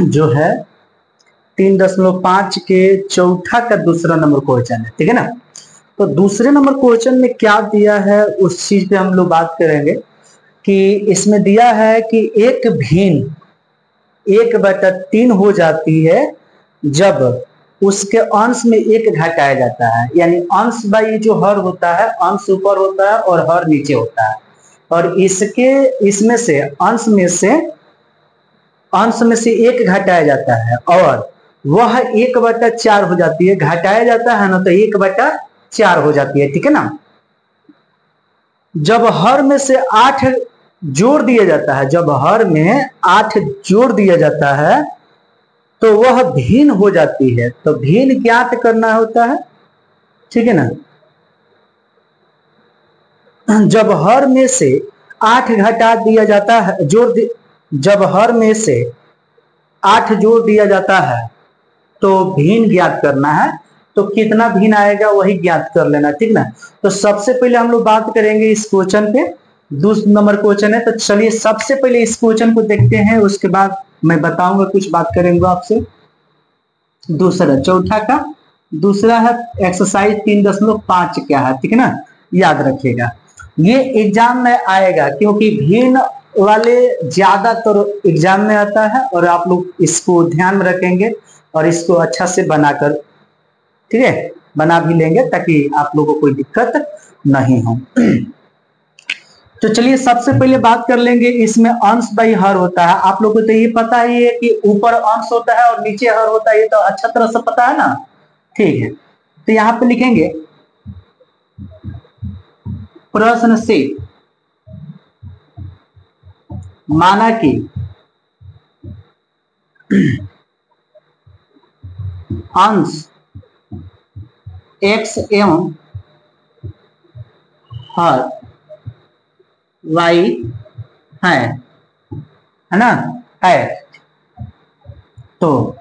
जो है 3.5 के चौथा का दूसरा नंबर क्वेश्चन है, ठीक है ना। तो दूसरे नंबर क्वेश्चन में क्या दिया है उस चीज पे हम लोग बात करेंगे कि इसमें दिया है कि एक भिन्न 1/3 हो जाती है जब उसके अंश में 1 घटाया जाता है, यानी अंश बाई जो हर होता है, अंश ऊपर होता है और हर नीचे होता है, और इसमें से अंश में से 1 घटाया जाता है और वह 1/4 हो जाती है। घटाया जाता है ना तो 1/4 हो जाती है, ठीक है ना। जब हर में से 8 जोड़ दिया जाता है, जब हर में 8 जोड़ दिया जाता है तो वह भिन्न हो जाती है। तो भिन्न ज्ञात करना होता है, ठीक है ना। जब हर में से 8 घटा दिया जाता है, जब हर में से 8 जोड़ दिया जाता है तो भिन्न ज्ञात करना है। तो कितना भिन्न आएगा वही ज्ञात कर लेना, ठीक ना। तो सबसे पहले हम लोग बात करेंगे इस क्वेश्चन पे, दूसरा नंबर क्वेश्चन है। तो चलिए सबसे पहले इस क्वेश्चन को देखते हैं, उसके बाद मैं बताऊंगा, कुछ बात करेंगे आपसे। दूसरा चौथा का दूसरा है एक्सरसाइज 3.5 क्या है, ठीक है ना, याद रखिएगा। ये एग्जाम में आएगा क्योंकि भिन्न वाले ज्यादातर एग्जाम में आता है और आप लोग इसको ध्यान में रखेंगे और इसको अच्छा से बनाकर, ठीक है, बना भी लेंगे ताकि आप लोगों को कोई दिक्कत नहीं हो। तो चलिए सबसे पहले बात कर लेंगे, इसमें अंश बाई हर होता है। आप लोगों को तो ये पता ही है कि ऊपर अंश होता है और नीचे हर होता है, ये तो अच्छा तरह से पता है ना, ठीक है। तो यहां पे लिखेंगे प्रश्न से माना कि अंश x एवं हर y है ना, है। तो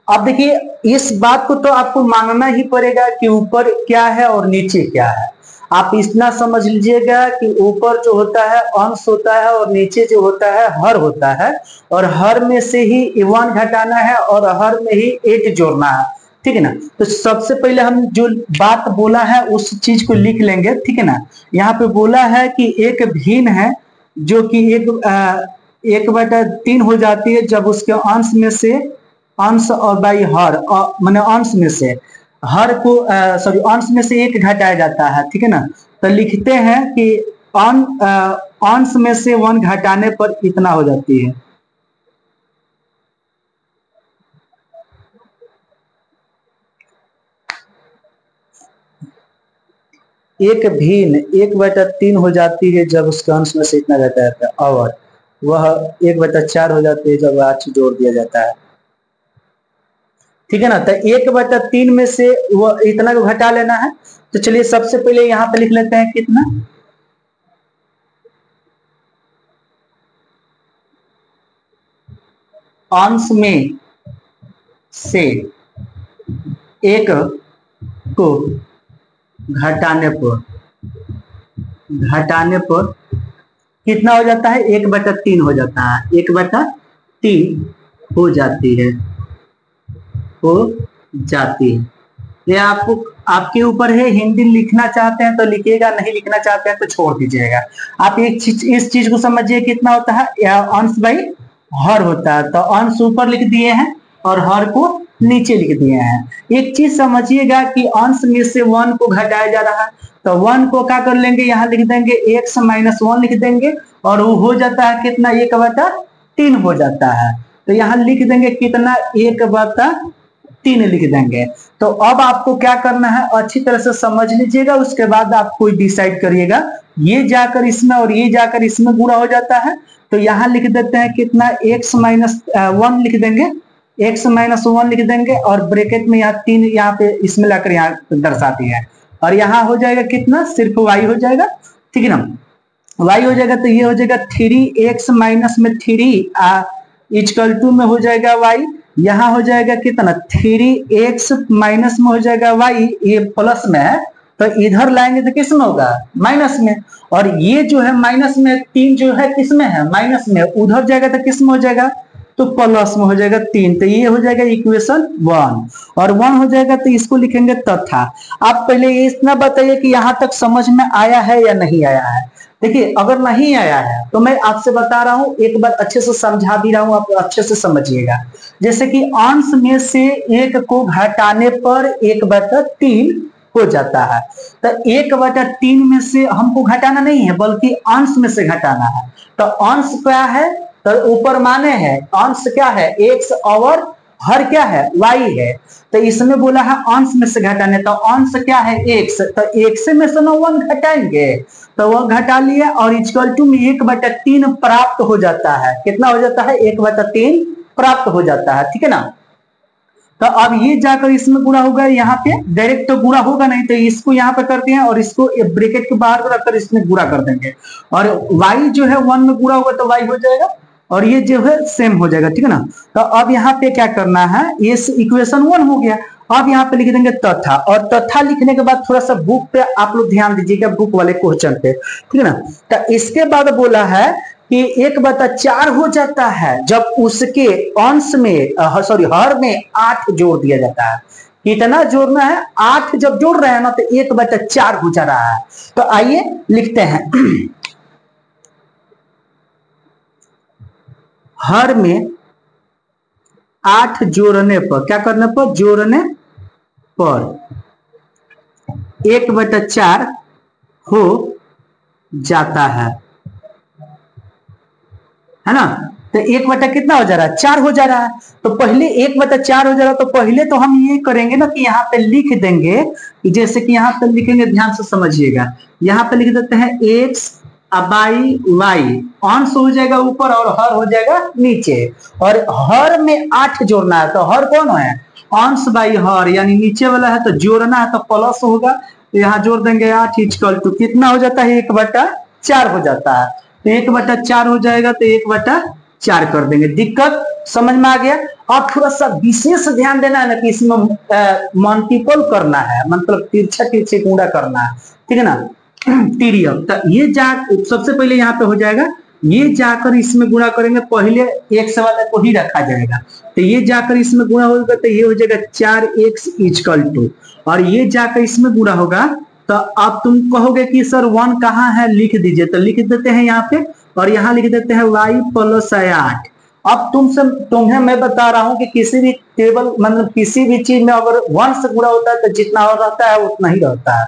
अब देखिए इस बात को तो आपको मानना ही पड़ेगा कि ऊपर क्या है और नीचे क्या है। आप इतना समझ लीजिएगा कि ऊपर जो होता है अंश होता है और नीचे जो होता है हर होता है, और हर में से ही 1 घटाना है और हर में ही 8 जोड़ना है, ठीक है ना। तो सबसे पहले हम जो बात बोला है उस चीज को लिख लेंगे, ठीक है ना। यहाँ पे बोला है कि एक भिन्न है जो कि 1/3 हो जाती है जब उसके अंश में से अंश और बाई हर, माने अंश में से हर को सॉरी अंश में से 1 घटाया जाता है, ठीक है ना। तो लिखते हैं कि अंश में से 1 घटाने पर इतना हो जाती है। एक भिन्न 1/3 हो जाती है जब उसके अंश में से इतना घटाया जाता है, और वह 1/4 हो जाती है जब 8 जोड़ दिया जाता है, ठीक है ना। तो 1/3 में से वो इतना को घटा लेना है। तो चलिए सबसे पहले यहां पे लिख लेते हैं कितना, अंश में से 1 को घटाने पर कितना हो जाता है, 1/3 हो जाता है, 1/3 हो जाती है, ये आपको आपके ऊपर है। हिंदी लिखना चाहते हैं तो लिखिएगा, नहीं लिखना चाहते हैं तो छोड़ दीजिएगा। आप एक चीज इस चीज को समझिए, कितना होता है, अंश बाई हर होता है। तो अंश ऊपर लिख दिए हैं और हर को नीचे लिख दिए हैं। एक चीज समझिएगा कि अंश में से 1 को घटाया जा रहा है, तो 1 को क्या कर लेंगे, यहाँ लिख देंगे x - 1 लिख देंगे, और वो हो जाता है कितना, 1/3 हो जाता है। तो यहाँ लिख देंगे कितना, 1/3 लिख देंगे। तो अब आपको क्या करना है, अच्छी तरह से समझ लीजिएगा, उसके बाद आप कोई डिसाइड करिएगा। ये जाकर इसमें और ये जाकर इसमें गुणा हो जाता है, तो यहाँ लिख देते हैं कितना, x - 1 लिख देंगे, x - 1 लिख देंगे, और ब्रैकेट में यहाँ 3 यहाँ पे इसमें लाकर यहाँ दर्शाती है। और यहाँ हो जाएगा कितना, सिर्फ y हो जाएगा, ठीक है ना, y हो जाएगा तो ये हो जाएगा 3x माइनस में 3 इक्वल टू में हो जाएगा y, यहाँ हो जाएगा कितना 3x माइनस में हो जाएगा y, ये प्लस में है तो इधर लाएंगे तो किस में होगा, माइनस में, और ये जो है माइनस में 3 जो है किस में है, माइनस में, उधर जाएगा तो किस में हो जाएगा, तो प्लस में हो जाएगा 3, तो ये हो जाएगा इक्वेशन 1, और 1 हो जाएगा तो इसको लिखेंगे तथा। आप पहले ये इतना बताइए कि यहाँ तक समझ में आया है या नहीं आया है। देखिए अगर नहीं आया है तो मैं आपसे बता रहा हूं, एक बार अच्छे से समझा भी रहा हूं, आप अच्छे से समझिएगा। जैसे कि अंश में से 1 को घटाने पर 1/3 हो जाता है, तो 1/3 में से हमको घटाना नहीं है बल्कि अंश में से घटाना है। तो अंश क्या है, तो ऊपर माने है, अंश क्या है x और हर क्या है y है, तो इसमें बोला है अंश में से घटाने, तो अंश क्या है x, तो x में से ना 1 घटाएंगे, तो वह घटा लिया और इक्वल टू में 1/3 प्राप्त हो जाता है। कितना हो जाता है, 1/3 प्राप्त हो जाता है, ठीक है ना। तो अब ये जाकर इसमें गुणा होगा, यहाँ पे डायरेक्ट तो गुणा होगा नहीं, तो इसको यहाँ पे करते हैं और इसको ब्रैकेट के बाहर रखकर इसमें गुणा कर देंगे, और y जो है 1 में गुणा होगा तो y हो जाएगा, और ये जो है सेम हो जाएगा, ठीक है ना। तो अब यहाँ पे क्या करना है, ये इक्वेशन 1 हो गया, अब यहाँ पे लिख देंगे तथा, और तथा लिखने के बाद थोड़ा सा बुक पे आप लोग ध्यान दीजिएगा, बुक वाले क्वेश्चन पे, ठीक है ना। तो इसके बाद बोला है कि 1/4 हो जाता है जब उसके अंश में सॉरी हर में 8 जोड़ दिया जाता है। कितना जोड़ना है, 8 जब जोड़ रहे हैं ना तो 1/4 हो जा रहा है। तो आइए लिखते हैं, हर में 8 जोड़ने पर, क्या करने पर, जोड़ने पर 1/4 हो जाता है ना। तो 1 कितना हो जा रहा है, 4 हो जा रहा है। तो पहले 1/4 हो जा रहा है, तो पहले तो हम ये करेंगे ना कि यहाँ पे लिख देंगे, जैसे कि यहाँ पे लिखेंगे, ध्यान से समझिएगा, यहाँ पे लिख देते हैं x बाई y, अंश हो जाएगा ऊपर और हर हो जाएगा नीचे, और हर में 8 जोड़ना है, तो हर कौन है, अंश बाई हर, यानी नीचे वाला है, तो जोड़ना है तो प्लस होगा, तो यहाँ जोड़ देंगे 8 इक्वल टू कितना हो जाता है, 1/4 हो जाता है। तो 1/4 हो जाएगा तो 1/4 कर देंगे। दिक्कत समझ में आ गया। अब थोड़ा सा विशेष ध्यान देना है ना कि इसमें मल्टीपल करना है, मतलब तिरछा तिरछे गुणा करना है, ठीक है ना, तिर्यक। तो ये सबसे पहले यहाँ पे हो जाएगा, ये जाकर इसमें गुणा करेंगे, पहले x वाले को ही रखा जाएगा, तो ये जाकर इसमें गुणा होगा तो ये हो जाएगा 4x इक्वल टू, और ये जाकर इसमें गुणा होगा। तो अब तुम कहोगे कि सर 1 कहाँ है, लिख दीजिए, तो लिख देते हैं यहाँ पे, और यहाँ लिख देते हैं y + 8। अब तुम्हें मैं बता रहा हूं कि किसी भी टेबल, मतलब किसी भी चीज में अगर 1 से गुणा होता है तो जितना और रहता है उतना ही रहता है।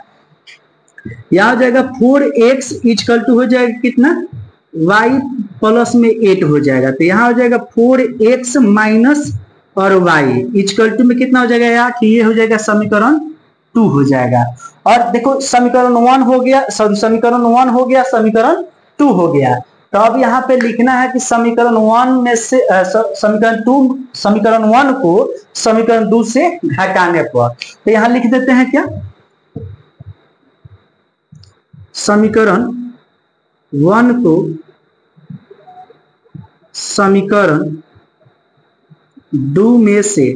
यहाँ हो जाएगा 4x इक्वल टू हो जाएगा कितना, y प्लस में 8 हो जाएगा, तो यहाँ हो जाएगा 4x माइनस और y इक्वल टू में कितना हो जाएगा 8, ये हो जाएगा समीकरण 2 हो जाएगा। और देखो समीकरण 1 हो गया, समीकरण 1 हो गया, समीकरण 2 हो गया। तो अब यहाँ पे लिखना है कि समीकरण 1 में से समीकरण 1 को समीकरण 2 से घटाने पर, तो यहाँ लिख देते हैं क्या, समीकरण 1 को समीकरण 2 में से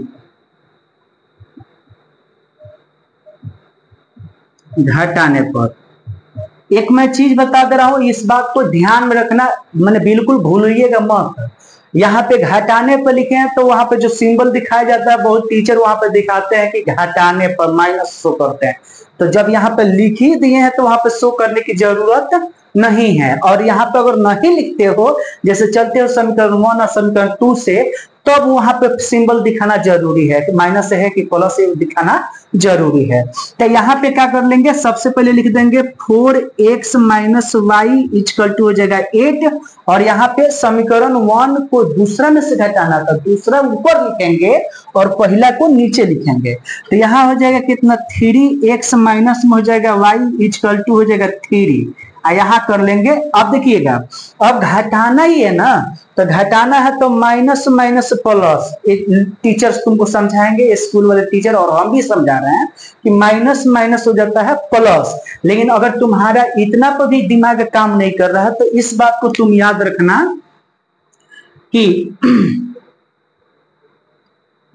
घटाने पर। एक मैं चीज बता दे रहा हूं, इस बात को ध्यान में रखना, मैंने बिल्कुल भूलिएगा मत। यहाँ पे घटाने पर लिखे हैं तो वहां पे जो सिंबल दिखाया जाता है, बहुत टीचर वहां पे दिखाते हैं कि घटाने पर माइनस शो करते हैं, तो जब यहाँ पे लिख ही दिए हैं तो वहां पे शो करने की जरूरत नहीं है। और यहाँ पे अगर नहीं लिखते हो, जैसे चलते हो समीकरण 1 और समीकरण 2 से, तब वहां पे सिंबल दिखाना जरूरी है कि माइनस है कि प्लस है, दिखाना जरूरी है। तो यहाँ पे क्या कर लेंगे, सबसे पहले लिख देंगे 4x minus Y equal to हो जाएगा 8, और यहाँ पे समीकरण 1 को दूसरा में से घटाना था, दूसरा ऊपर लिखेंगे और पहला को नीचे लिखेंगे। तो यहाँ हो जाएगा कितना 3x माइनस में हो जाएगा y इक्वल टू हो जाएगा 3, यहाँ कर लेंगे। अब देखिएगा, अब घटाना ही है ना, तो घटाना है तो माइनस माइनस प्लस। टीचर्स तुमको समझाएंगे, स्कूल वाले टीचर, और हम भी समझा रहे हैं कि माइनस माइनस हो जाता है प्लस। लेकिन अगर तुम्हारा इतना पर भी दिमाग काम नहीं कर रहा है, तो इस बात को तुम याद रखना कि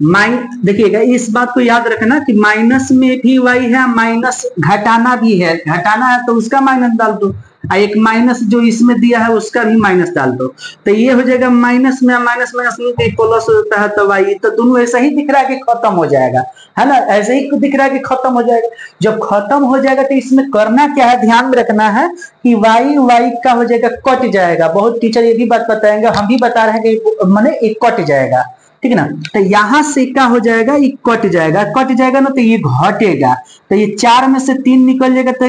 देखिएगा, इस बात को याद रखना कि माइनस में भी वाई है, माइनस घटाना भी है। घटाना है तो उसका माइनस डाल दो, एक माइनस जो इसमें दिया है उसका भी माइनस डाल दो, तो ये हो जाएगा माइनस में माइनस माइनस में प्लस हो जाता है, तो वाई तो दोनों ऐसा ही दिख रहा है कि खत्म हो जाएगा, है ना, ऐसे ही दिख रहा है कि खत्म हो जाएगा। जब खत्म हो जाएगा तो इसमें करना क्या है, ध्यान में रखना है कि वाई वाई का हो जाएगा कट जाएगा। बहुत टीचर ये भी बात बताएंगे, हम भी बता रहे हैं कि माने एक कट जाएगा, ठीक है ना। तो यहां से क्या हो जाएगा, ये कट जाएगा, कट जाएगा ना तो ये घटेगा, तो ये 4 में से 3 निकल जाएगा, तो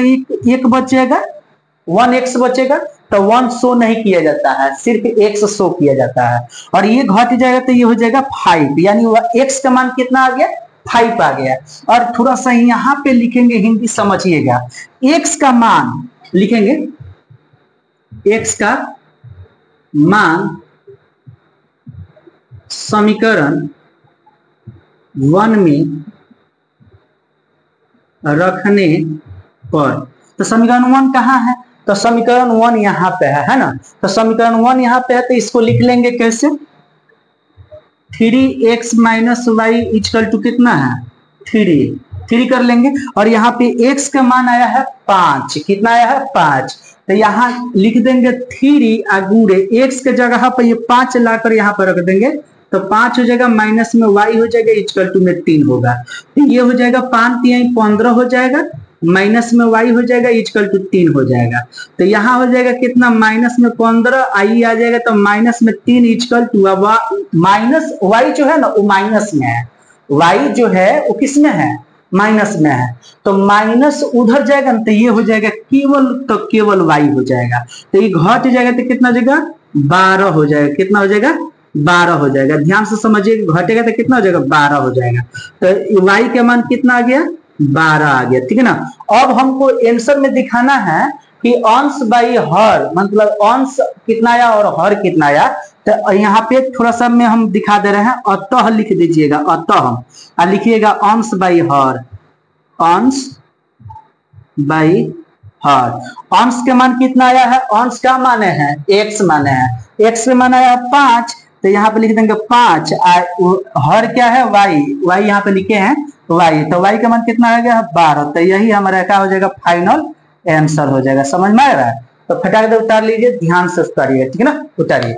एक बच जाएगा, 1x बचेगा। तो 1 शो नहीं किया जाता है, सिर्फ x शो किया जाता है, और ये घट जाएगा तो ये हो जाएगा 5, यानी x का मान कितना आ गया, 5 आ गया। और थोड़ा सा यहाँ पे लिखेंगे, हिंदी समझिएगा, x का मान लिखेंगे, x का मान समीकरण 1 में रखने पर, तो समीकरण 1 कहाँ है, तो समीकरण 1 यहाँ पे है ना। तो समीकरण 1 यहाँ पे है, तो इसको लिख लेंगे कैसे, 3x minus Y equal to कितना है, 3 कर लेंगे। और यहाँ पे x का मान आया है 5, कितना आया है 5, तो यहाँ लिख देंगे 3 गुणे x के जगह पर ये 5 लाकर यहाँ पर रख देंगे, तो 5 हो जाएगा, माइनस में y हो जाएगा, इक्वल टू में 3 होगा, तो ये हो जाएगा 5 3 15 हो जाएगा, माइनस में y हो जाएगा, इक्वल टू 3 हो जाएगा। तो यहाँ हो जाएगा कितना, माइनस में 15 आई आ जाएगा, तो माइनस में 3 इक्वल टू, माइनस y जो है ना वो माइनस में है, y जो है वो किस में है, माइनस में है, तो माइनस उधर जाएगा ना, तो ये हो जाएगा केवल, तो केवल y हो जाएगा, तो ये घट जाएगा तो कितना हो जाएगा, 12 हो जाएगा, कितना हो जाएगा, 12 हो जाएगा। ध्यान से समझिए, घटेगा तो कितना हो जाएगा, 12 हो जाएगा, तो y का मान कितना आ गया, 12 आ गया, ठीक है ना। अब हमको आंसर में दिखाना है कि अंश बाई हर, मतलब अंश कितना आया और हर कितना आया, तो यहाँ पे थोड़ा सा में हम दिखा दे रहे हैं, अतः लिख दीजिएगा, अतः लिखिएगा अंश बाई हर, अंश बाई हर। अंश का मान कितना आया है, अंश का माने है x माने है, x का मान आया 5, तो यहाँ पे लिख देंगे 5, हर क्या है y यहाँ पे लिखे हैं y, तो y का मान कितना आ गया 12, तो यही हमारा क्या हो जाएगा, फाइनल आंसर हो जाएगा। समझ में आ रहा है, तो फटाक से उतार लीजिए, ध्यान से उतारिए, ठीक है ना, उतारिए।